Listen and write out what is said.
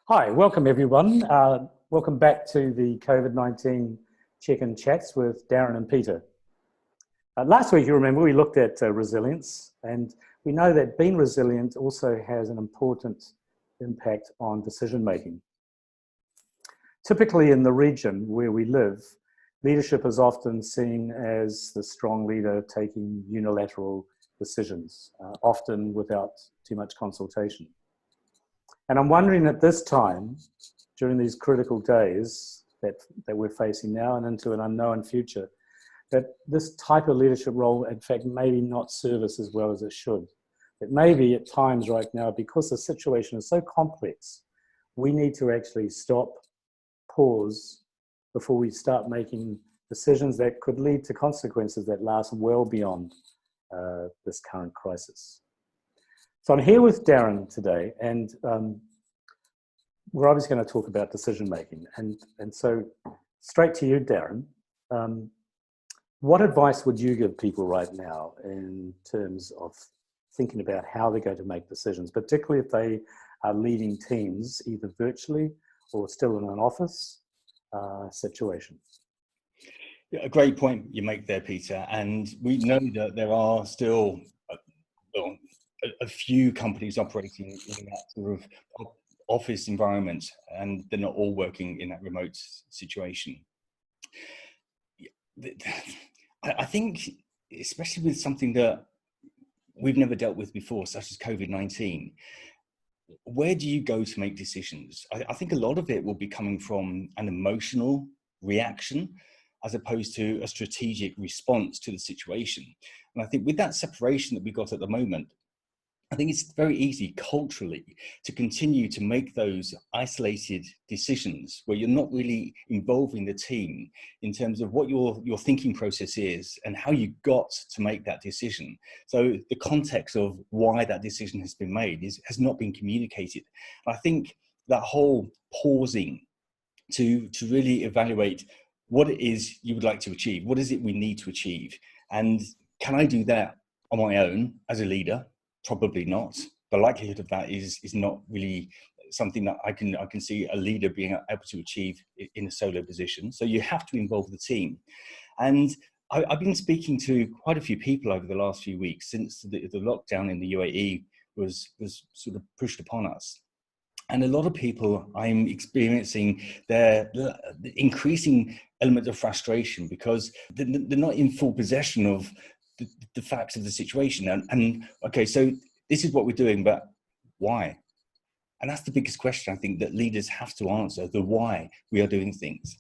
Hi, welcome everyone. Welcome back to the COVID-19 check-in chats with Darren and Peter. Last week, you remember, we looked at resilience, and we know that being resilient also has an important impact on decision-making. Typically in the region where we live, leadership is often seen as the strong leader taking unilateral decisions, often without too much consultation. And I'm wondering at this time, during these critical days that we're facing now and into an unknown future, that this type of leadership role, in fact, maybe not serve us as well as it should. It may be at times right now, because the situation is so complex, we need to actually stop, pause, before we start making decisions that could lead to consequences that last well beyond this current crisis. So I'm here with Darren today, and we're obviously going to talk about decision making. And so straight to you, Darren, what advice would you give people right now in terms of thinking about how they're going to make decisions, particularly if they are leading teams, either virtually or still in an office situation? Yeah, a great point you make there, Peter. And we know that there are still a few companies operating in that sort of office environment, and they're not all working in that remote situation. I think, especially with something that we've never dealt with before, such as COVID-19, where do you go to make decisions? I think a lot of it will be coming from an emotional reaction as opposed to a strategic response to the situation. And I think with that separation that we've got at the moment, I think it's very easy culturally to continue to make those isolated decisions where you're not really involving the team in terms of what your thinking process is and how you got to make that decision. So the context of why that decision has been made has not been communicated. And I think that whole pausing to really evaluate what it is you would like to achieve, what is it we need to achieve, and can I do that on my own as a leader? Probably not. The likelihood of that is not really something that I can see a leader being able to achieve in a solo position. So you have to involve the team. And I've been speaking to quite a few people over the last few weeks since the lockdown in the UAE was sort of pushed upon us. And a lot of people I'm experiencing the increasing element of frustration because they're not in full possession of the facts of the situation. And okay, so this is what we're doing, but why? And that's the biggest question I think that leaders have to answer, the why we are doing things.